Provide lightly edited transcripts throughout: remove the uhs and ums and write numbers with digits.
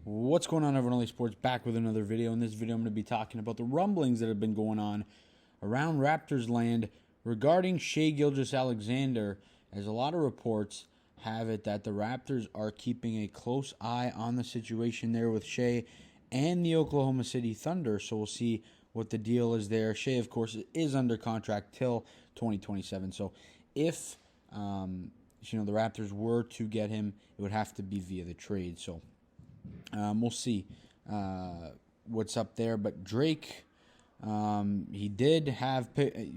What's going on, everyone? LA Sports back with another video. In this video, I'm going to be talking about the rumblings that have been going on around Raptors land regarding Shai Gilgeous-Alexander, as a lot of reports have it that the Raptors are keeping a close eye on the situation there with Shai and the Oklahoma City Thunder. So we'll see what the deal is there. Shai, of course, is under contract till 2027. So if the Raptors were to get him, it would have to be via the trade. So we'll see what's up there. But Drake, he did have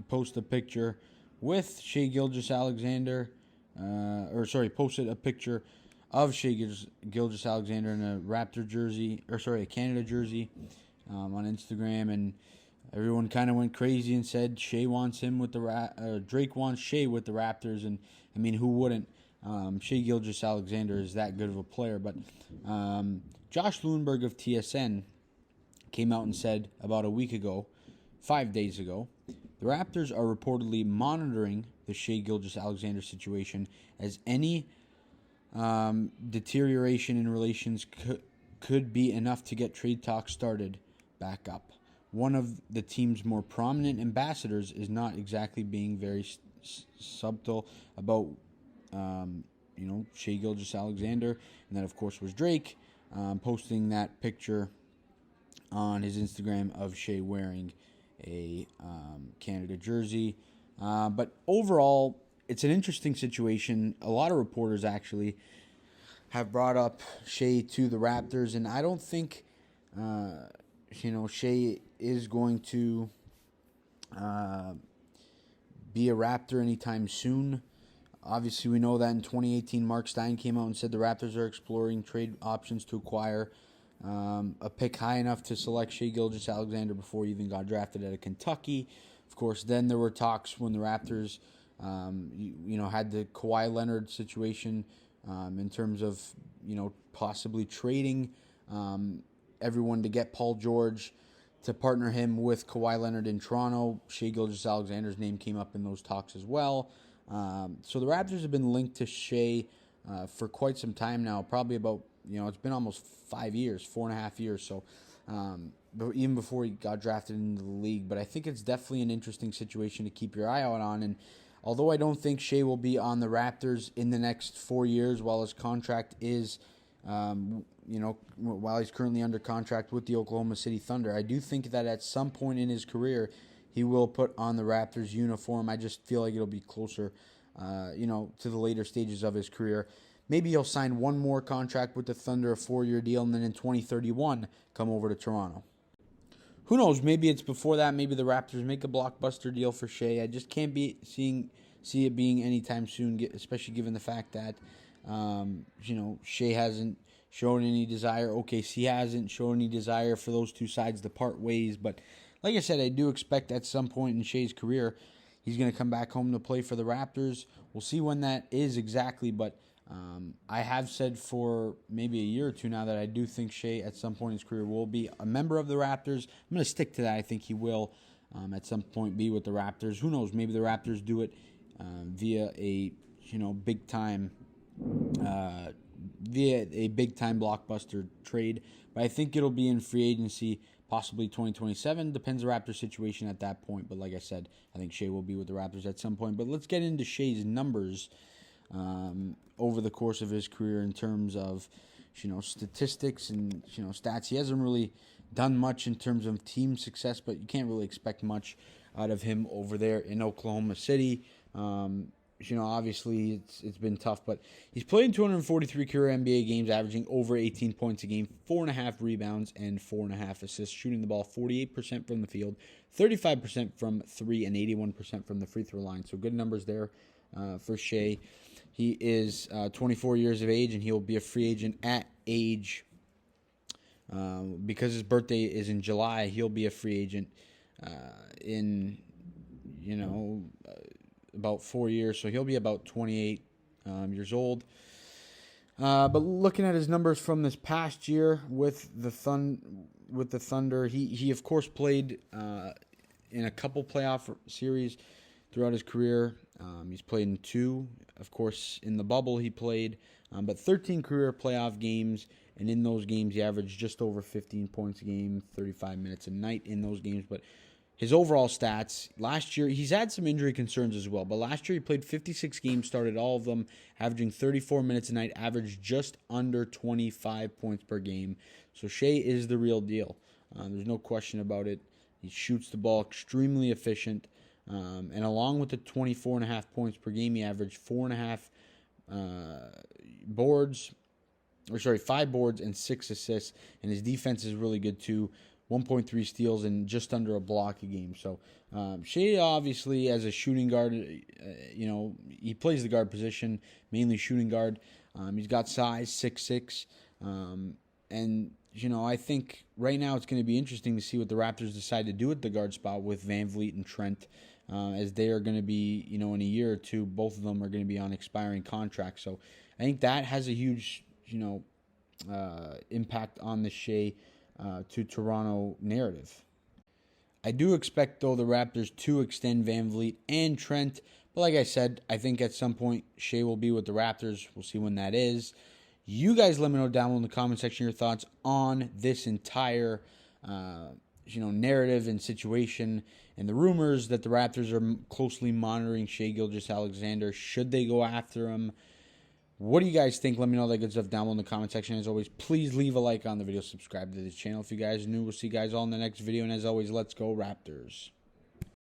post a picture with Shai Gilgeous-Alexander, posted a picture of Shai Gilgeous-Alexander in a Raptor jersey, a Canada jersey, on Instagram, and everyone kind of went crazy and said Shai wants him with the Drake wants Shai with the Raptors, and I mean, who wouldn't? Shai Gilgeous-Alexander is that good of a player. But Josh Lewinberg of TSN came out and said about a week ago, 5 days ago, the Raptors are reportedly monitoring the Shai Gilgeous-Alexander situation, as any deterioration in relations could be enough to get trade talks started back up. One of the team's more prominent ambassadors is not exactly being very subtle about Shai Gilgeous-Alexander, and that, of course, was Drake, posting that picture on his Instagram of Shai wearing a Canada jersey. But overall, it's an interesting situation. A lot of reporters actually have brought up Shai to the Raptors, and I don't think Shai is going to be a Raptor anytime soon. Obviously, we know that in 2018, Mark Stein came out and said the Raptors are exploring trade options to acquire a pick high enough to select Shai Gilgeous-Alexander before he even got drafted out of Kentucky. Of course, then there were talks when the Raptors, had the Kawhi Leonard situation in terms of, possibly trading everyone to get Paul George to partner him with Kawhi Leonard in Toronto. Shai Gilgeous-Alexander's name came up in those talks as well. So the Raptors have been linked to Shai for quite some time now, probably about, it's been almost 5 years, 4.5 years. So but even before he got drafted into the league. But I think it's definitely an interesting situation to keep your eye out on. And although I don't think Shai will be on the Raptors in the next 4 years while his contract is, while he's currently under contract with the Oklahoma City Thunder, I do think that at some point in his career, he will put on the Raptors uniform. I just feel like it'll be closer, to the later stages of his career. Maybe he'll sign one more contract with the Thunder, a 4-year deal, and then in 2031 come over to Toronto. Who knows? Maybe it's before that. Maybe the Raptors make a blockbuster deal for Shai. I just can't see it being anytime soon, especially given the fact that Shai hasn't shown any desire. OKC hasn't shown any desire for those two sides to part ways. But like I said, I do expect at some point in Shai's career, he's going to come back home to play for the Raptors. We'll see when that is exactly, but I have said for maybe a year or two now that I do think Shai at some point in his career will be a member of the Raptors. I'm going to stick to that. I think he will at some point be with the Raptors. Who knows? Maybe the Raptors do it via a big time blockbuster trade. But I think it'll be in free agency, possibly 2027. Depends the Raptors situation at that point. But like I said, I think Shai will be with the Raptors at some point. But let's get into Shai's numbers over the course of his career in terms of statistics and stats. He hasn't really done much in terms of team success, but you can't really expect much out of him over there in Oklahoma City. Obviously it's been tough, but he's played in 243 career NBA games, averaging over 18 points a game, 4.5 rebounds, and 4.5 assists, shooting the ball 48% from the field, 35% from three, and 81% from the free throw line. So good numbers there for Shai. He is 24 years of age, and he will be a free agent at age, because his birthday is in July, he'll be a free agent in, about 4 years. So he'll be about 28 years old. But looking at his numbers from this past year with the Thunder, he of course played in a couple playoff series throughout his career. He's played in 2. Of course, in the bubble he played, but 13 career playoff games and in those games he averaged just over 15 points a game, 35 minutes a night in those games. But his overall stats last year, he's had some injury concerns as well, but last year he played 56 games, started all of them, averaging 34 minutes a night, averaged just under 25 points per game. So Shai is the real deal. There's no question about it. He shoots the ball extremely efficient, and along with the 24.5 points per game, he averaged 5 boards and 6 assists, and his defense is really good too. 1.3 steals and just under a block a game. So Shai, obviously, as a shooting guard, he plays the guard position, mainly shooting guard. He's got size, 6'6", and I think right now it's going to be interesting to see what the Raptors decide to do at the guard spot with Van Vliet and Trent, as they are going to be, in a year or two, both of them are going to be on expiring contracts. So I think that has a huge, impact on the Shai to Toronto narrative. I do expect, though, the Raptors to extend Van Vliet and Trent. But like I said, I think at some point Shai will be with the Raptors. We'll see when that is. You guys let me know down below in the comment section your thoughts on this entire narrative and situation and the rumors that the Raptors are closely monitoring Shai Gilgeous-Alexander. Should they go after him? What do you guys think? Let me know all that good stuff down below in the comment section. As always, please leave a like on the video. Subscribe to this channel if you guys are new. We'll see you guys all in the next video. And as always, let's go Raptors.